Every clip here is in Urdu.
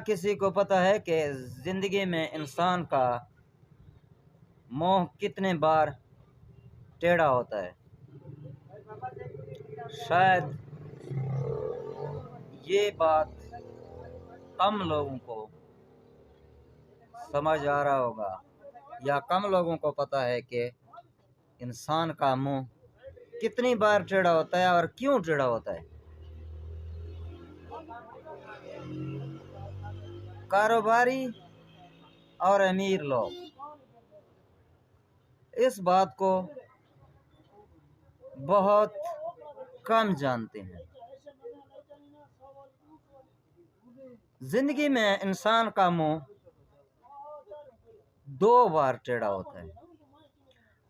کسی کو پتہ ہے کہ زندگی میں انسان کا منہ کتنے بار ٹیڑھا ہوتا ہے؟ شاید یہ بات کم لوگوں کو سمجھ آ رہا ہوگا، یا کم لوگوں کو پتہ ہے کہ انسان کا منہ کتنی بار ٹیڑھا ہوتا ہے اور کیوں ٹیڑھا ہوتا ہے۔ کاروباری اور امیر لوگ اس بات کو بہت کم جانتے ہیں۔ زندگی میں انسان کا منہ دو بار ٹیڑھا ہوتا ہے۔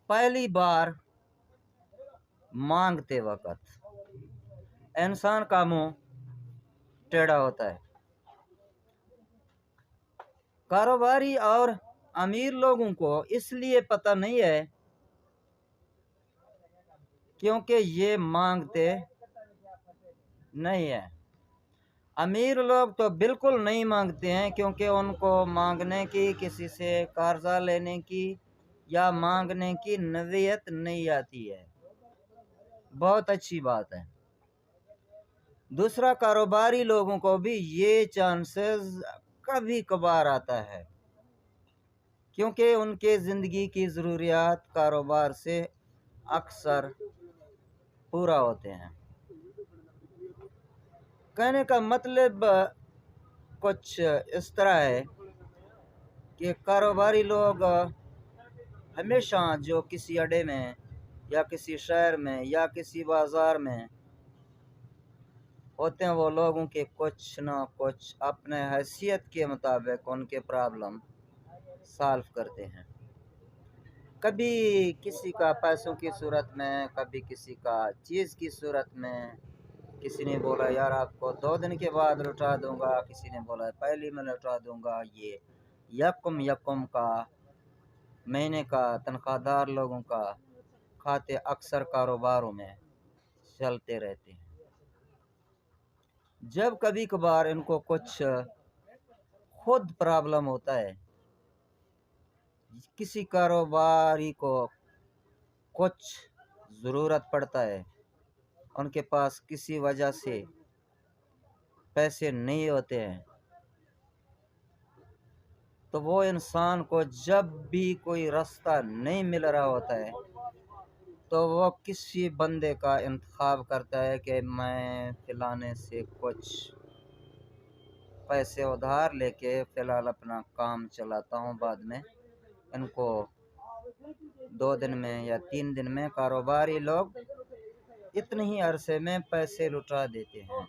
پہلی بار مانگتے وقت انسان کا منہ ٹیڑھا ہوتا ہے۔ کاروباری اور امیر لوگوں کو اس لیے پتہ نہیں ہے کیونکہ یہ مانگتے نہیں ہیں۔ امیر لوگ تو بالکل نہیں مانگتے ہیں، کیونکہ ان کو مانگنے کی، کسی سے قرضہ لینے کی یا مانگنے کی نوعیت نہیں آتی ہے۔ بہت اچھی بات ہے۔ دوسرا، کاروباری لوگوں کو بھی یہ چانسز کبھی کبھار آتا ہے، کیونکہ ان کے زندگی کی ضروریات کاروبار سے اکثر پورا ہوتے ہیں۔ کہنے کا مطلب کچھ اس طرح ہے کہ کاروباری لوگ ہمیشہ جو کسی اڈے میں یا کسی شہر میں یا کسی بازار میں ہوتے ہیں، وہ لوگوں کے کچھ نہ کچھ اپنے حیثیت کے مطابق ان کے پرابلم سالو کرتے ہیں۔ کبھی کسی کا پیسوں کی صورت میں، کبھی کسی کا چیز کی صورت میں۔ کسی نے بولا یار آپ کو 2 دن کے بعد لوٹا دوں گا، کسی نے بولا پہلی میں لوٹا دوں گا۔ یہ یکم کا مہینے کا تنخواہ دار لوگوں کا کھاتے اکثر کاروباروں میں چلتے رہتے ہیں۔ جب کبھی کبھار ان کو کچھ خود پرابلم ہوتا ہے، کسی کاروباری کو کچھ ضرورت پڑتا ہے، ان کے پاس کسی وجہ سے پیسے نہیں ہوتے ہیں، تو وہ انسان کو جب بھی کوئی راستہ نہیں مل رہا ہوتا ہے تو وہ کسی بندے کا انتخاب کرتا ہے کہ میں فلانے سے کچھ پیسے ادھار لے کے فی الحال اپنا کام چلاتا ہوں، بعد میں ان کو 2 دن میں یا 3 دن میں کاروباری لوگ اتنے ہی عرصے میں پیسے لوٹا دیتے ہیں۔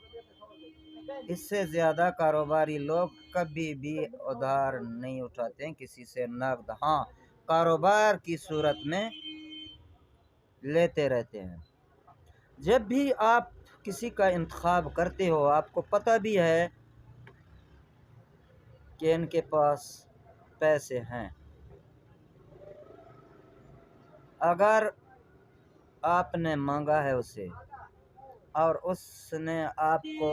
اس سے زیادہ کاروباری لوگ کبھی بھی ادھار نہیں اٹھاتے ہیں کسی سے نقد، ہاں کاروبار کی صورت میں لیتے رہتے ہیں۔ جب بھی آپ کسی کا انتخاب کرتے ہو، آپ کو پتہ بھی ہے کہ ان کے پاس پیسے ہیں۔ اگر آپ نے مانگا ہے اسے اور اس نے آپ کو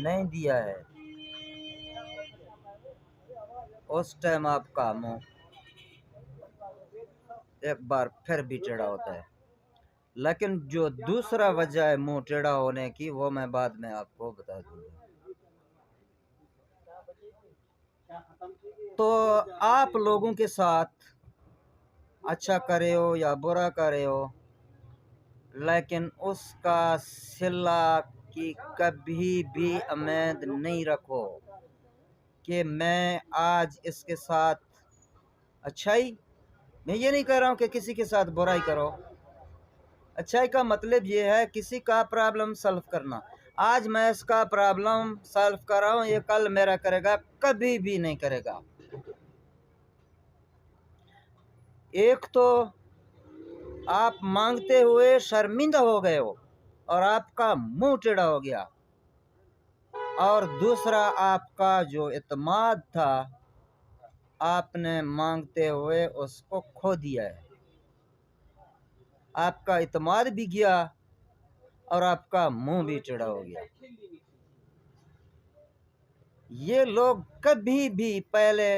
نہیں دیا ہے، اس ٹائم آپ کا منہ ایک بار پھر بھی ٹیڑھا ہوتا ہے۔ لیکن جو دوسرا وجہ ہے منہ ٹیڑھا ہونے کی، وہ میں بعد میں آپ کو بتا دوں گا۔ تو آپ لوگوں کے ساتھ اچھا کرے ہو یا برا کرے ہو، لیکن اس کا صلہ کی کبھی بھی امید نہیں رکھو کہ میں آج اس کے ساتھ اچھائی، میں یہ نہیں کہہ رہا ہوں کہ کسی کے ساتھ برائی کرو۔ اچھائی کا مطلب یہ ہے کسی کا پرابلم سالو کرنا۔ آج میں اس کا پرابلم سالو کر رہا ہوں، یہ کل میرا کرے گا، کبھی بھی نہیں کرے گا۔ ایک تو آپ مانگتے ہوئے شرمندہ ہو گئے ہو اور آپ کا منہ ٹیڑھا ہو گیا، اور دوسرا آپ کا جو اعتماد تھا آپ نے مانگتے ہوئے اس کو کھو دیا ہے۔ آپ کا اعتماد بھی گیا اور آپ کا منہ بھی ٹیڑھا ہو گیا۔ یہ لوگ کبھی بھی پہلے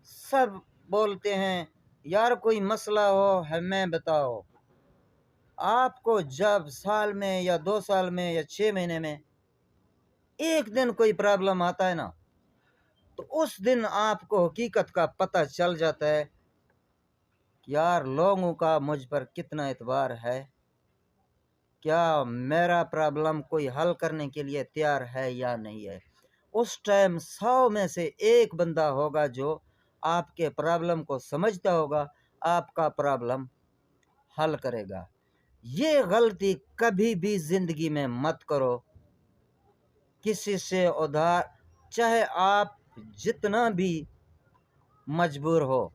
سب بولتے ہیں یار کوئی مسئلہ ہو ہمیں بتاؤ. آپ کو جب سال میں یا 2 سال میں یا 6 مہینے میں ایک دن کوئی پرابلم آتا ہے نا، تو اس دن آپ کو حقیقت کا پتہ چل جاتا ہے کہ یار لوگوں کا مجھ پر کتنا اعتبار ہے، کیا میرا پرابلم کوئی حل کرنے کے لیے تیار ہے یا نہیں ہے. اس ٹائم 100 میں سے ایک بندہ ہوگا جو آپ کے پرابلم کو سمجھتا ہوگا، آپ کا پرابلم حل کرے گا. یہ غلطی کبھی بھی زندگی میں مت کرو. کسی سے ادھار، چاہے آپ جتنا بھی مجبور ہو،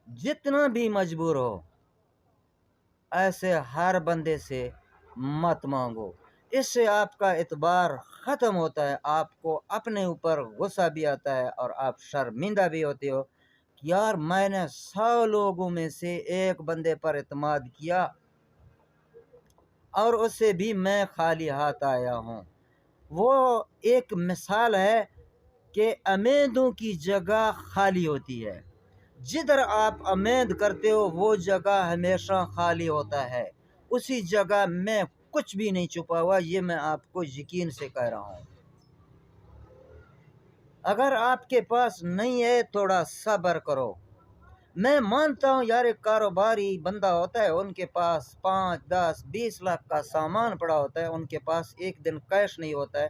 جتنا بھی مجبور ہو، ایسے ہر بندے سے مت مانگو. اس سے آپ کا اعتبار ختم ہوتا ہے، آپ کو اپنے اوپر غصہ بھی آتا ہے اور آپ شرمندہ بھی ہوتے ہو کہ یار میں نے 100 لوگوں میں سے ایک بندے پر اعتماد کیا اور اس سے بھی میں خالی ہاتھ آیا ہوں. وہ ایک مثال ہے کہ امیدوں کی جگہ خالی ہوتی ہے. جدھر آپ امید کرتے ہو وہ جگہ ہمیشہ خالی ہوتا ہے. اسی جگہ میں کچھ بھی نہیں چھپا ہوا، یہ میں آپ کو یقین سے کہہ رہا ہوں. اگر آپ کے پاس نہیں ہے تھوڑا صبر کرو. میں مانتا ہوں یار ایک کاروباری بندہ ہوتا ہے، ان کے پاس 5 10 20 لاکھ کا سامان پڑا ہوتا ہے، ان کے پاس ایک دن کیش نہیں ہوتا ہے.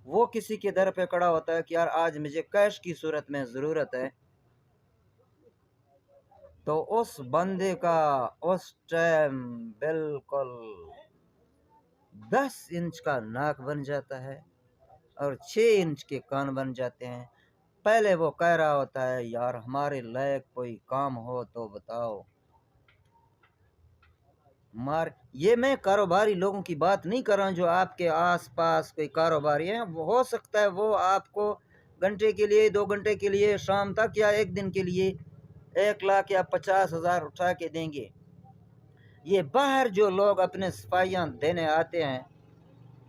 وہ کسی کے در پہ کھڑا ہوتا ہے کہ یار آج مجھے کیش کی صورت میں ضرورت ہے، تو اس بندے کا اس ٹائم بالکل 10 انچ کا ناک بن جاتا ہے اور 6 انچ کے کان بن جاتے ہیں. پہلے وہ کہہ رہا ہوتا ہے یار ہمارے لائق کوئی کام ہو تو بتاؤ. یہ میں کاروباری لوگوں کی بات نہیں کر رہا ہوں جو آپ کے آس پاس کوئی کاروباری ہیں. وہ ہو سکتا ہے وہ آپ کو گھنٹے کے لیے 2 گھنٹے کے لیے شام تک یا ایک دن کے لیے 1 لاکھ یا 50,000 اٹھا کے دیں گے. یہ باہر جو لوگ اپنے صفائیاں دینے آتے ہیں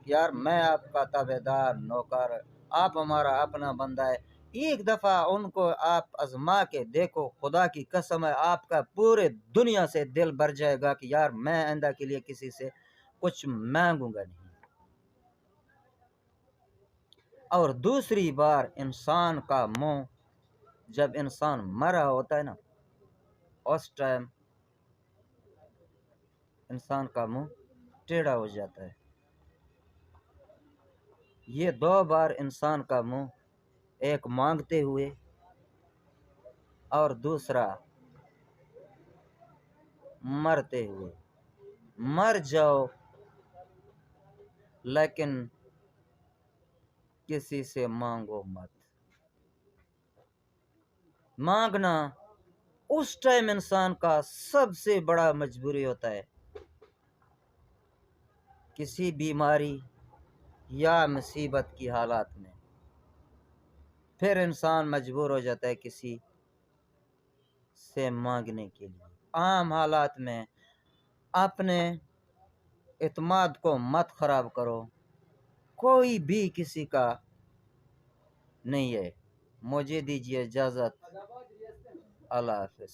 یار میں آپ کا تابع دار نوکر، آپ ہمارا اپنا بندہ ہے، ایک دفعہ ان کو آپ آزما کے دیکھو، خدا کی قسم ہے آپ کا پورے دنیا سے دل بھر جائے گا کہ یار میں آئندہ کے لیے کسی سے کچھ مانگوں گا نہیں. اور دوسری بار انسان کا منہ، جب انسان مرا ہوتا ہے نا، اس ٹائم انسان کا منہ ٹیڑھا ہو جاتا ہے. یہ 2 بار انسان کا منہ، ایک مانگتے ہوئے اور دوسرا مرتے ہوئے. مر جاؤ لیکن کسی سے مانگو مت. مانگنا اس ٹائم انسان کا سب سے بڑا مجبوری ہوتا ہے. کسی بیماری یا مصیبت کی حالات میں پھر انسان مجبور ہو جاتا ہے کسی سے مانگنے کے لیے. عام حالات میں اپنے اعتماد کو مت خراب کرو، کوئی بھی کسی کا نہیں ہے. مجھے دیجیے اجازت، اللہ حافظ.